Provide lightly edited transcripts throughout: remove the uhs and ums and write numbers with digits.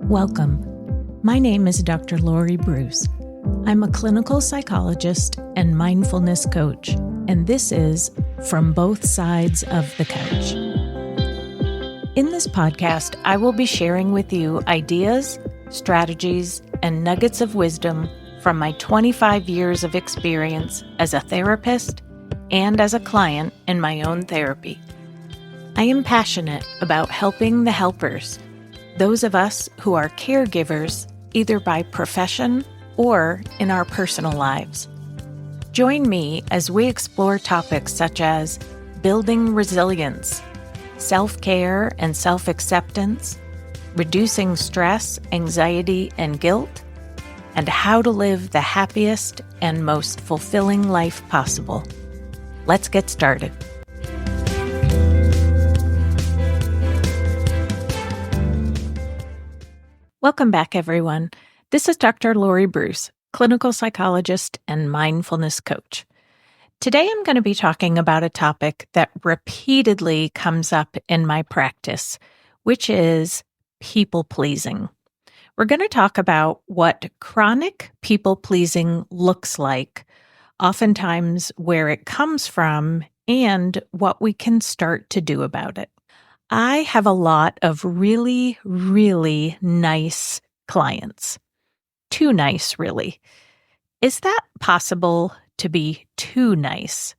Welcome. My name is Dr. Laurie Bruce. I'm a clinical psychologist and mindfulness coach, and this is From Both Sides of the Couch. In this podcast, I will be sharing with you ideas, strategies, and nuggets of wisdom from my 25 years of experience as a therapist and as a client in my own therapy. I am passionate about helping the helpers, those of us who are caregivers, either by profession or in our personal lives. Join me as we explore topics such as building resilience, self-care and self-acceptance, reducing stress, anxiety, and guilt, and how to live the happiest and most fulfilling life possible. Let's get started. Welcome back, everyone. This is Dr. Laurie Bruce, clinical psychologist and mindfulness coach. Today, I'm going to be talking about a topic that repeatedly comes up in my practice, which is people-pleasing. We're going to talk about what chronic people-pleasing looks like, oftentimes where it comes from, and what we can start to do about it. I have a lot of really, really nice clients. Too nice, really. Is that possible to be too nice?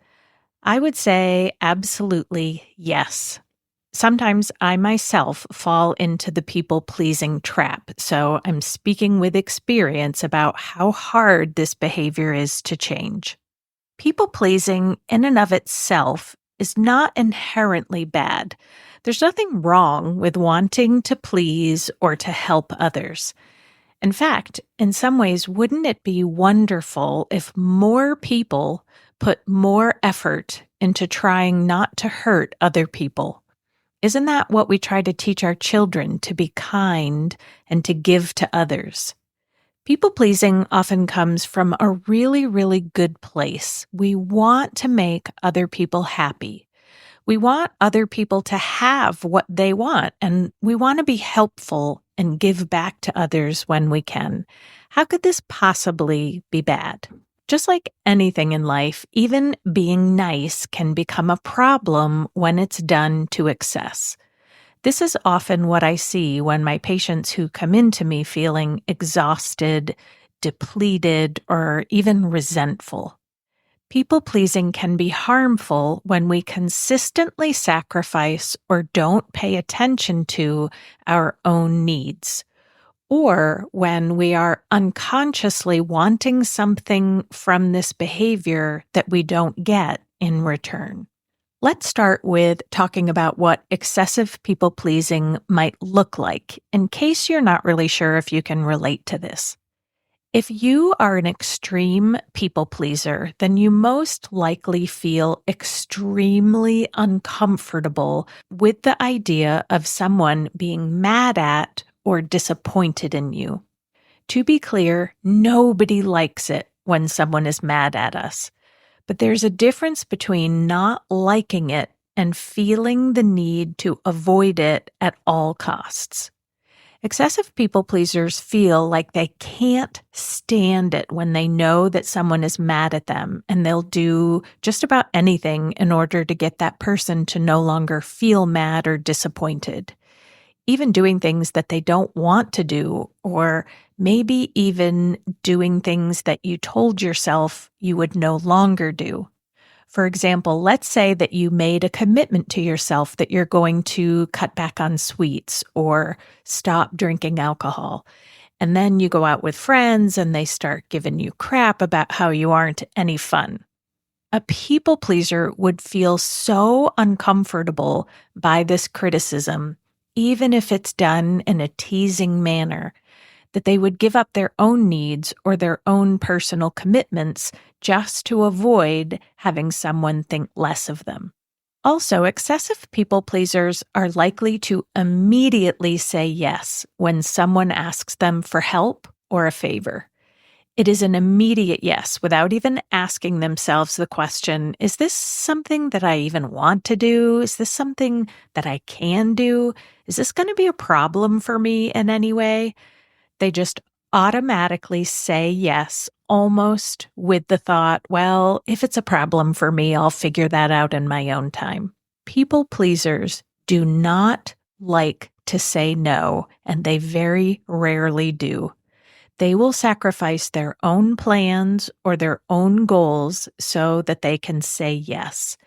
I would say absolutely yes. Sometimes I myself fall into the people-pleasing trap, so I'm speaking with experience about how hard this behavior is to change. People-pleasing in and of itself is not inherently bad. There's nothing wrong with wanting to please or to help others. In fact, in some ways, wouldn't it be wonderful if more people put more effort into trying not to hurt other people? Isn't that what we try to teach our children, to be kind and to give to others? People-pleasing often comes from a really, really good place. We want to make other people happy. We want other people to have what they want, and we want to be helpful and give back to others when we can. How could this possibly be bad? Just like anything in life, even being nice can become a problem when it's done to excess. This is often what I see when my patients who come into me feeling exhausted, depleted, or even resentful. People-pleasing can be harmful when we consistently sacrifice or don't pay attention to our own needs, or when we are unconsciously wanting something from this behavior that we don't get in return. Let's start with talking about what excessive people-pleasing might look like, in case you're not really sure if you can relate to this. If you are an extreme people pleaser, then you most likely feel extremely uncomfortable with the idea of someone being mad at or disappointed in you. To be clear, nobody likes it when someone is mad at us. But there's a difference between not liking it and feeling the need to avoid it at all costs. Excessive people pleasers feel like they can't stand it when they know that someone is mad at them, and they'll do just about anything in order to get that person to no longer feel mad or disappointed. Even doing things that they don't want to do, or maybe even doing things that you told yourself you would no longer do. For example, let's say that you made a commitment to yourself that you're going to cut back on sweets or stop drinking alcohol. And then you go out with friends and they start giving you crap about how you aren't any fun. A people pleaser would feel so uncomfortable by this criticism, even if it's done in a teasing manner, that they would give up their own needs or their own personal commitments just to avoid having someone think less of them. Also, excessive people pleasers are likely to immediately say yes when someone asks them for help or a favor. It is an immediate yes without even asking themselves the question, is this something that I even want to do? Is this something that I can do? Is this going to be a problem for me in any way? They just automatically say yes, almost with the thought, well, if it's a problem for me, I'll figure that out in my own time. People pleasers do not like to say no, and they very rarely do. They will sacrifice their own plans or their own goals so that they can say yes.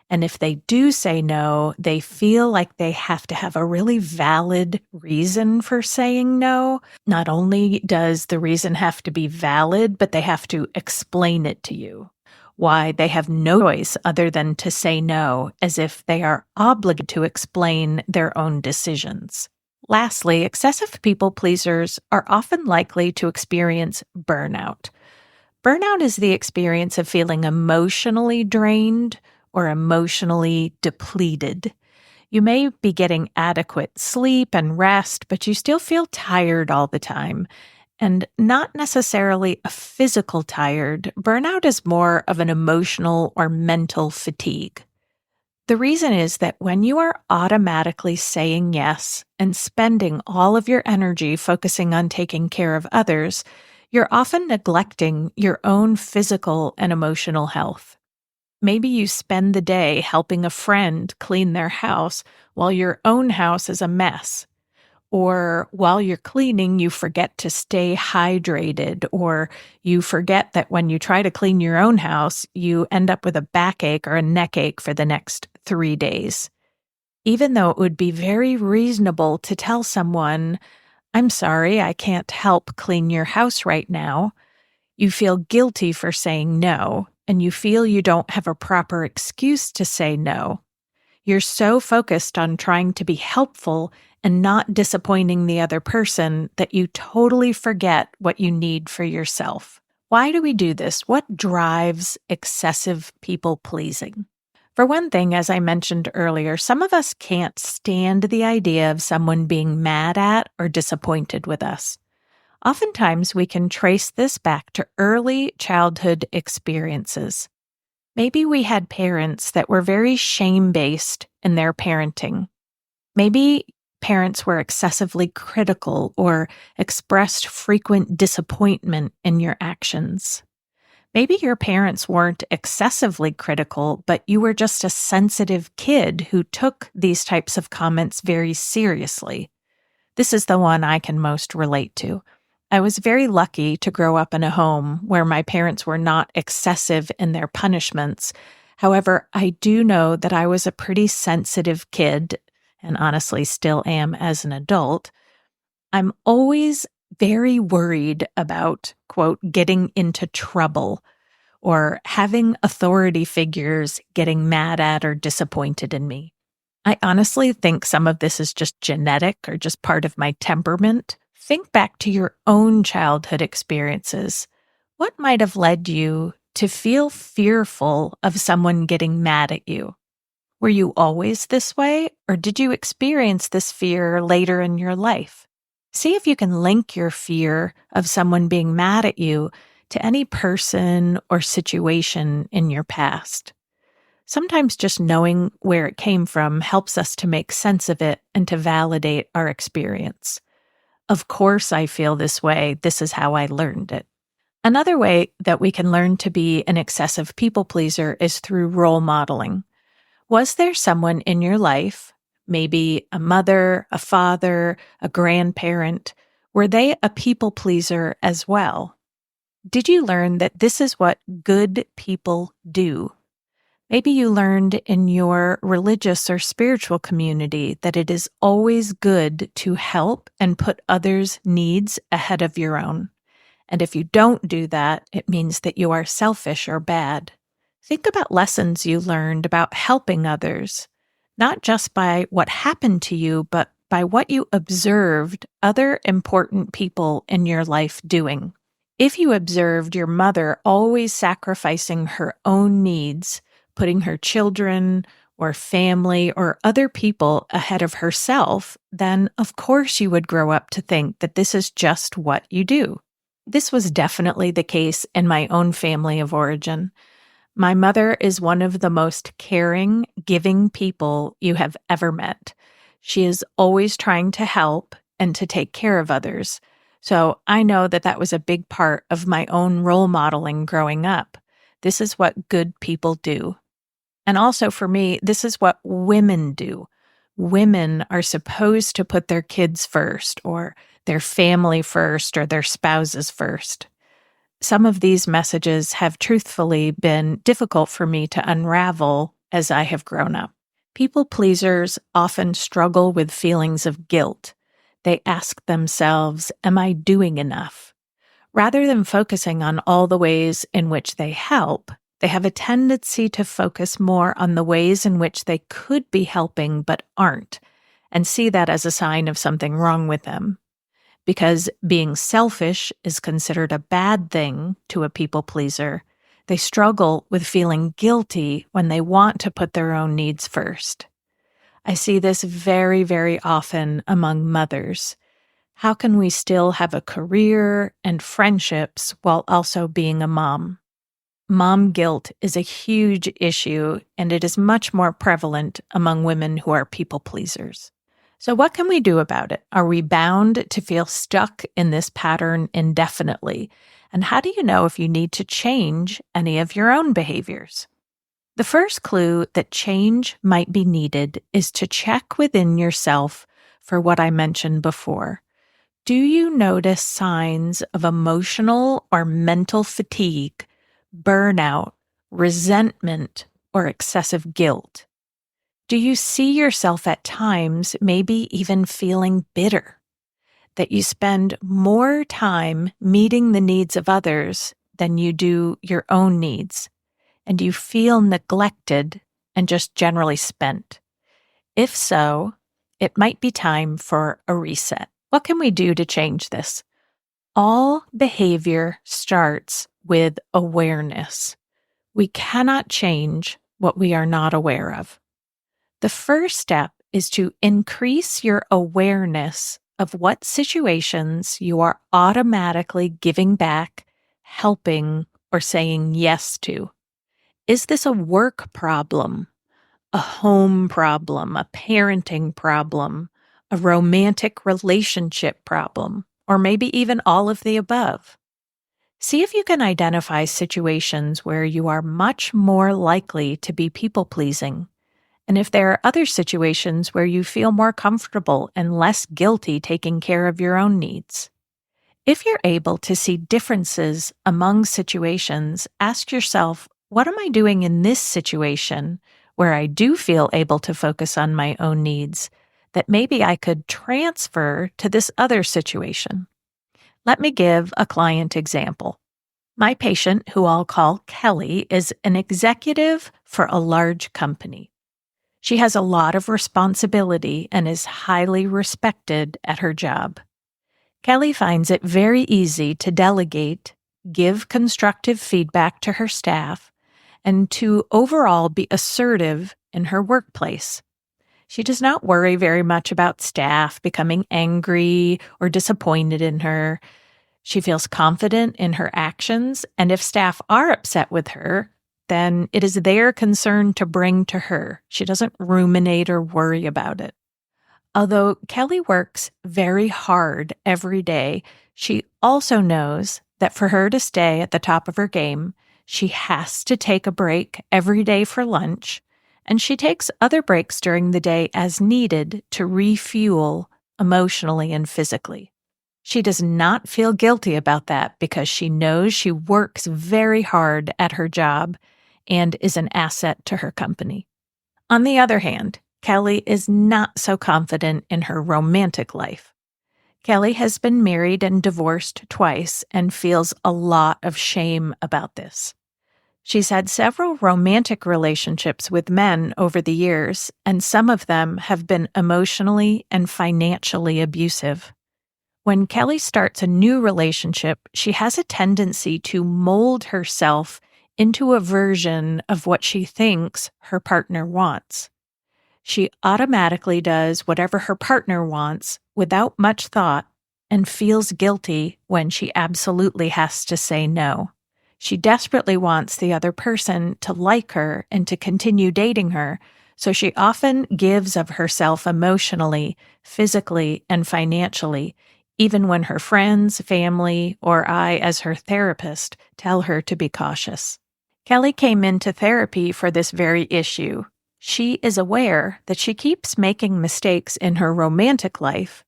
And if they do say no, they feel like they have to have a really valid reason for saying no. Not only does the reason have to be valid, but they have to explain it to you. Why they have no choice other than to say no, as if they are obligated to explain their own decisions. Lastly, excessive people pleasers are often likely to experience burnout. Burnout is the experience of feeling emotionally drained or emotionally depleted. You may be getting adequate sleep and rest, but you still feel tired all the time. And not necessarily a physical tired. Burnout is more of an emotional or mental fatigue. The reason is that when you are automatically saying yes and spending all of your energy focusing on taking care of others, you're often neglecting your own physical and emotional health. Maybe you spend the day helping a friend clean their house while your own house is a mess. Or while you're cleaning, you forget to stay hydrated, or you forget that when you try to clean your own house, you end up with a backache or a neck ache for the next 3 days. Even though it would be very reasonable to tell someone, I'm sorry, I can't help clean your house right now, you feel guilty for saying no, and you feel you don't have a proper excuse to say no. You're so focused on trying to be helpful and not disappointing the other person that you totally forget what you need for yourself. Why do we do this? What drives excessive people pleasing? For one thing, as I mentioned earlier, some of us can't stand the idea of someone being mad at or disappointed with us. Oftentimes, we can trace this back to early childhood experiences. Maybe we had parents that were very shame-based in their parenting. Maybe parents were excessively critical or expressed frequent disappointment in your actions. Maybe your parents weren't excessively critical, but you were just a sensitive kid who took these types of comments very seriously. This is the one I can most relate to. I was very lucky to grow up in a home where my parents were not excessive in their punishments. However, I do know that I was a pretty sensitive kid, and honestly still am as an adult. I'm always very worried about, quote, getting into trouble or having authority figures getting mad at or disappointed in me. I honestly think some of this is just genetic or just part of my temperament. Think back to your own childhood experiences. What might have led you to feel fearful of someone getting mad at you? Were you always this way, or did you experience this fear later in your life? See if you can link your fear of someone being mad at you to any person or situation in your past. Sometimes just knowing where it came from helps us to make sense of it and to validate our experience. Of course I feel this way. This is how I learned it. Another way that we can learn to be an excessive people pleaser is through role modeling. Was there someone in your life, maybe a mother, a father, a grandparent, were they a people pleaser as well? Did you learn that this is what good people do? Maybe you learned in your religious or spiritual community that it is always good to help and put others' needs ahead of your own. And if you don't do that, it means that you are selfish or bad. Think about lessons you learned about helping others, not just by what happened to you, but by what you observed other important people in your life doing. If you observed your mother always sacrificing her own needs, putting her children or family or other people ahead of herself, then of course you would grow up to think that this is just what you do. This was definitely the case in my own family of origin. My mother is one of the most caring, giving people you have ever met. She is always trying to help and to take care of others. So I know that that was a big part of my own role modeling growing up. This is what good people do. And also for me, this is what women do. Women are supposed to put their kids first, or their family first, or their spouses first. Some of these messages have truthfully been difficult for me to unravel as I have grown up. People pleasers often struggle with feelings of guilt. They ask themselves, am I doing enough? Rather than focusing on all the ways in which they help, they have a tendency to focus more on the ways in which they could be helping but aren't, and see that as a sign of something wrong with them. Because being selfish is considered a bad thing to a people pleaser, they struggle with feeling guilty when they want to put their own needs first. I see this very, very often among mothers. How can we still have a career and friendships while also being a mom? Mom guilt is a huge issue, and it is much more prevalent among women who are people pleasers. So what can we do about it? Are we bound to feel stuck in this pattern indefinitely? And how do you know if you need to change any of your own behaviors? The first clue that change might be needed is to check within yourself for what I mentioned before. Do you notice signs of emotional or mental fatigue, burnout, resentment, or excessive guilt? Do you see yourself at times maybe even feeling bitter? That you spend more time meeting the needs of others than you do your own needs, and you feel neglected and just generally spent? If so, it might be time for a reset. What can we do to change this? All behavior starts with awareness. We cannot change what we are not aware of. The first step is to increase your awareness of what situations you are automatically giving back, helping, or saying yes to. Is this a work problem, a home problem, a parenting problem, a romantic relationship problem, or maybe even all of the above? See if you can identify situations where you are much more likely to be people-pleasing, and if there are other situations where you feel more comfortable and less guilty taking care of your own needs. If you're able to see differences among situations, ask yourself, what am I doing in this situation where I do feel able to focus on my own needs that maybe I could transfer to this other situation? Let me give a client example. My patient, who I'll call Kelly, is an executive for a large company. She has a lot of responsibility and is highly respected at her job. Kelly finds it very easy to delegate, give constructive feedback to her staff, and to overall be assertive in her workplace. She does not worry very much about staff becoming angry or disappointed in her. She feels confident in her actions, and if staff are upset with her, then it is their concern to bring to her. She doesn't ruminate or worry about it. Although Kelly works very hard every day, she also knows that for her to stay at the top of her game, she has to take a break every day for lunch, and she takes other breaks during the day as needed to refuel emotionally and physically. She does not feel guilty about that because she knows she works very hard at her job and is an asset to her company. On the other hand, Kelly is not so confident in her romantic life. Kelly has been married and divorced twice and feels a lot of shame about this. She's had several romantic relationships with men over the years, and some of them have been emotionally and financially abusive. When Kelly starts a new relationship, she has a tendency to mold herself into a version of what she thinks her partner wants. She automatically does whatever her partner wants without much thought and feels guilty when she absolutely has to say no. She desperately wants the other person to like her and to continue dating her, so she often gives of herself emotionally, physically, and financially, even when her friends, family, or I, as her therapist, tell her to be cautious. Kelly came into therapy for this very issue. She is aware that she keeps making mistakes in her romantic life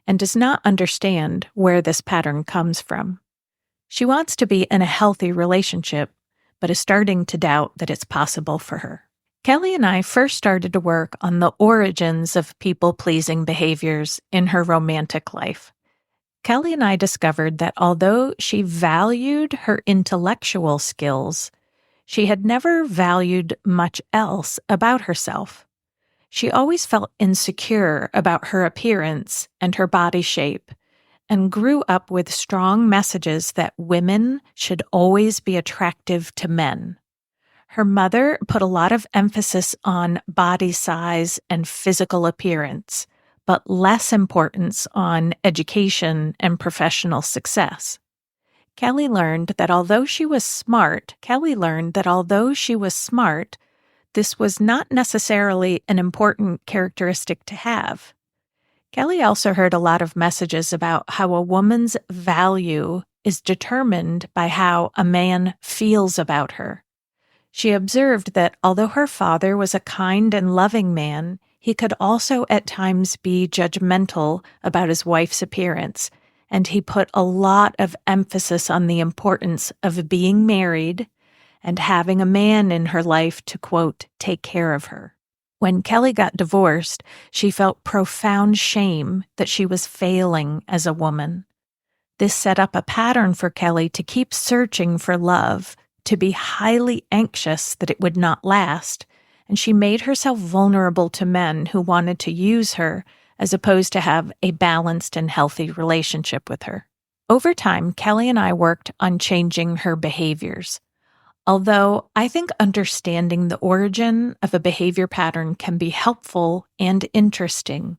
and does not understand where this pattern comes from. She wants to be in a healthy relationship, but is starting to doubt that it's possible for her. Kelly and I first started to work on the origins of people-pleasing behaviors in her romantic life. Kelly and I discovered that although she valued her intellectual skills, she had never valued much else about herself. She always felt insecure about her appearance and her body shape, and grew up with strong messages that women should always be attractive to men. Her mother put a lot of emphasis on body size and physical appearance, but less importance on education and professional success. Kelly learned that although she was smart, this was not necessarily an important characteristic to have. Kelly also heard a lot of messages about how a woman's value is determined by how a man feels about her. She observed that although her father was a kind and loving man, he could also at times be judgmental about his wife's appearance, and he put a lot of emphasis on the importance of being married and having a man in her life to, quote, take care of her. When Kelly got divorced, she felt profound shame that she was failing as a woman. This set up a pattern for Kelly to keep searching for love, to be highly anxious that it would not last, and she made herself vulnerable to men who wanted to use her as opposed to have a balanced and healthy relationship with her. Over time, Kelly and I worked on changing her behaviors. Although I think understanding the origin of a behavior pattern can be helpful and interesting,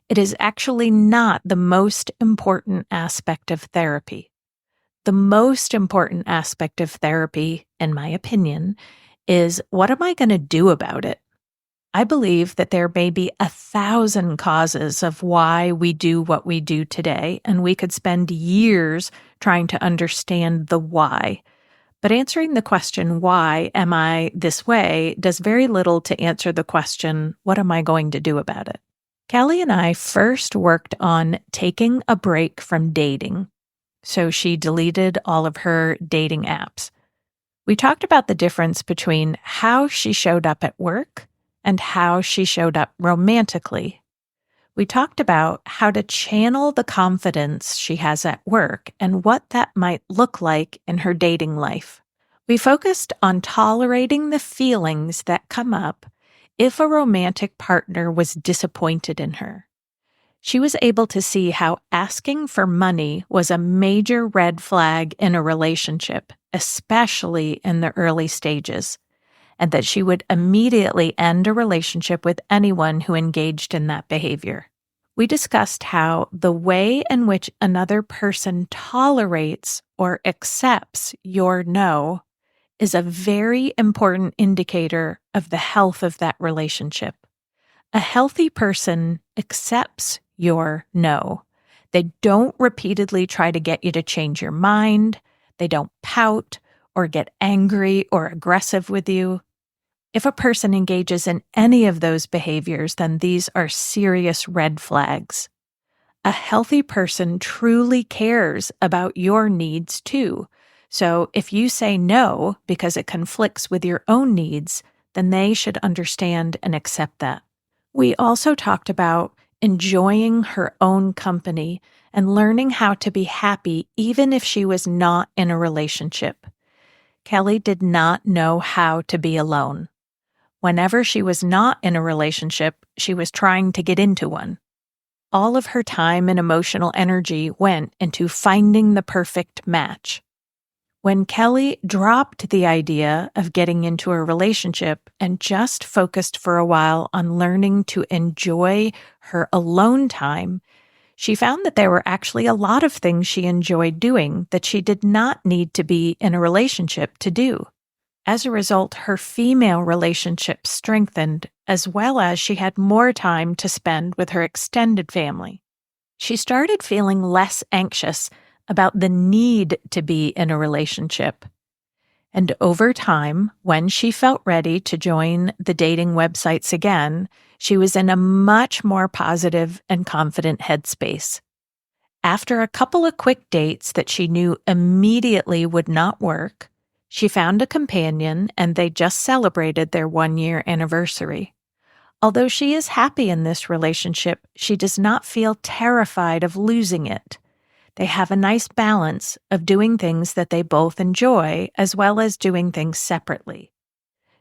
it is actually not the most important aspect of therapy. The most important aspect of therapy, in my opinion, is what am I going to do about it? I believe that there may be 1,000 causes of why we do what we do today, and we could spend years trying to understand the why. But answering the question, why am I this way, does very little to answer the question, what am I going to do about it? Kelly and I first worked on taking a break from dating. So she deleted all of her dating apps. We talked about the difference between how she showed up at work and how she showed up romantically. We talked about how to channel the confidence she has at work and what that might look like in her dating life. We focused on tolerating the feelings that come up if a romantic partner was disappointed in her. She was able to see how asking for money was a major red flag in a relationship, especially in the early stages, and that she would immediately end a relationship with anyone who engaged in that behavior. We discussed how the way in which another person tolerates or accepts your no is a very important indicator of the health of that relationship. A healthy person accepts your no. They don't repeatedly try to get you to change your mind. They don't pout or get angry or aggressive with you. If a person engages in any of those behaviors, then these are serious red flags. A healthy person truly cares about your needs too. So if you say no because it conflicts with your own needs, then they should understand and accept that. We also talked about enjoying her own company and learning how to be happy even if she was not in a relationship. Kelly did not know how to be alone. Whenever she was not in a relationship, she was trying to get into one. All of her time and emotional energy went into finding the perfect match. When Kelly dropped the idea of getting into a relationship and just focused for a while on learning to enjoy her alone time, She found that there were actually a lot of things she enjoyed doing that she did not need to be in a relationship to do. As a result, her female relationships strengthened, as well as she had more time to spend with her extended family. She started feeling less anxious about the need to be in a relationship. And over time, when she felt ready to join the dating websites again, she was in a much more positive and confident headspace. After a couple of quick dates that she knew immediately would not work, she found a companion and they just celebrated their 1-year anniversary. Although she is happy in this relationship, she does not feel terrified of losing it. They have a nice balance of doing things that they both enjoy, as well as doing things separately.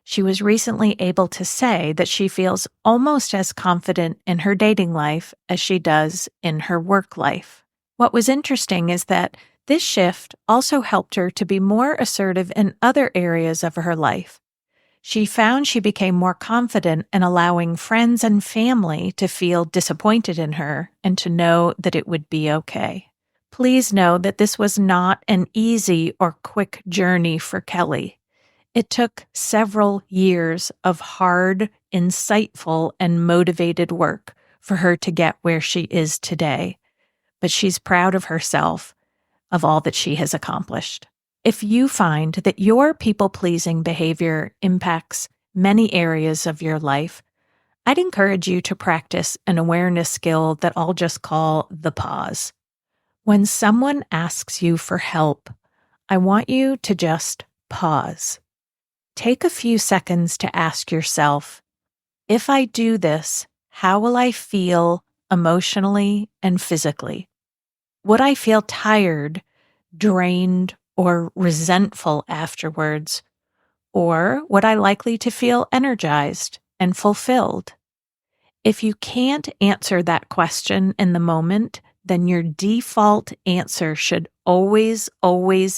She was recently able to say that she feels almost as confident in her dating life as she does in her work life. What was interesting is that this shift also helped her to be more assertive in other areas of her life. She found she became more confident in allowing friends and family to feel disappointed in her and to know that it would be okay. Please know that this was not an easy or quick journey for Kelly. It took several years of hard, insightful, and motivated work for her to get where she is today. But she's proud of herself, of all that she has accomplished. If you find that your people-pleasing behavior impacts many areas of your life, I'd encourage you to practice an awareness skill that I'll just call the pause. When someone asks you for help, I want you to just pause. Take a few seconds to ask yourself, if I do this, how will I feel emotionally and physically? Would I feel tired, drained, or resentful afterwards? Or would I likely to feel energized and fulfilled? If you can't answer that question in the moment, then your default answer should always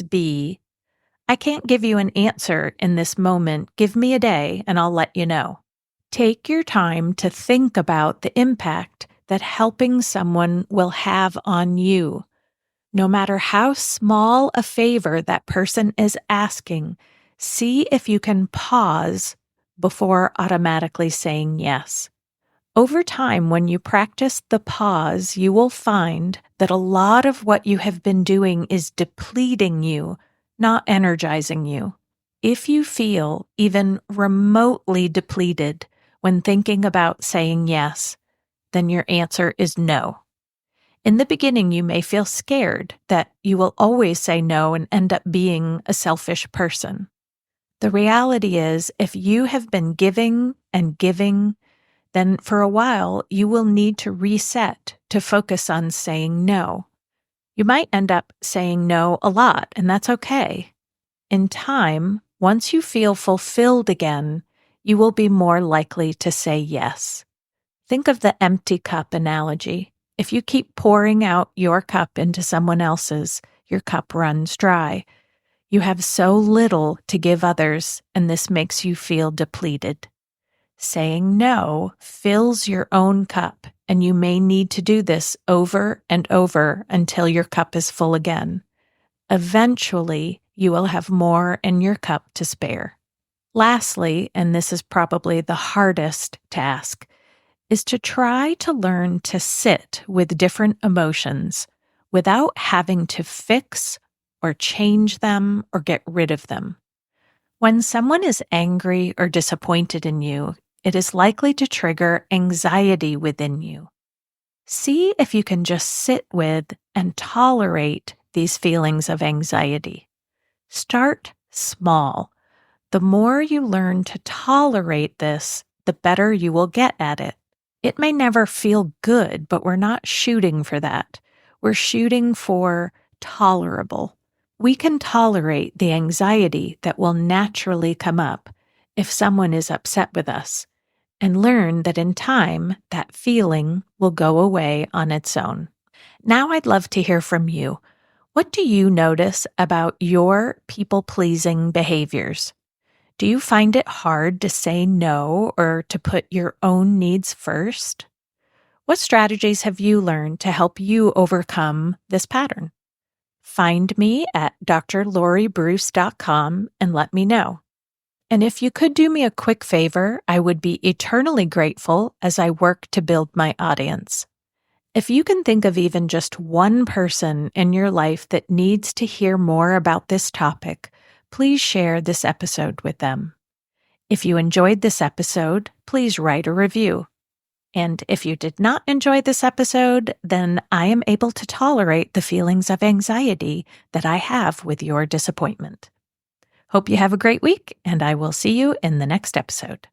be, I can't give you an answer in this moment. Give me a day and I'll let you know. Take your time to think about the impact that helping someone will have on you. No matter how small a favor that person is asking, see if you can pause before automatically saying yes. Over time, when you practice the pause, you will find that a lot of what you have been doing is depleting you, not energizing you. If you feel even remotely depleted when thinking about saying yes, then your answer is no. In the beginning, you may feel scared that you will always say no and end up being a selfish person. The reality is, if you have been giving and giving, then for a while you will need to reset to focus on saying no. You might end up saying no a lot, and that's okay. In time, once you feel fulfilled again, you will be more likely to say yes. Think of the empty cup analogy. If you keep pouring out your cup into someone else's, your cup runs dry. You have so little to give others, and this makes you feel depleted. Saying no fills your own cup, and you may need to do this over and over until your cup is full again. Eventually, you will have more in your cup to spare. Lastly, and this is probably the hardest task, is to try to learn to sit with different emotions without having to fix or change them or get rid of them. When someone is angry or disappointed in you, it is likely to trigger anxiety within you. See if you can just sit with and tolerate these feelings of anxiety. Start small. The more you learn to tolerate this, the better you will get at it. It may never feel good, but we're not shooting for that. We're shooting for tolerable. We can tolerate the anxiety that will naturally come up if someone is upset with us, and learn that in time, that feeling will go away on its own. Now I'd love to hear from you. What do you notice about your people-pleasing behaviors? Do you find it hard to say no or to put your own needs first? What strategies have you learned to help you overcome this pattern? Find me at drlauriebruce.com and let me know. And if you could do me a quick favor, I would be eternally grateful as I work to build my audience. If you can think of even just one person in your life that needs to hear more about this topic, please share this episode with them. If you enjoyed this episode, please write a review. And if you did not enjoy this episode, then I am able to tolerate the feelings of anxiety that I have with your disappointment. Hope you have a great week, and I will see you in the next episode.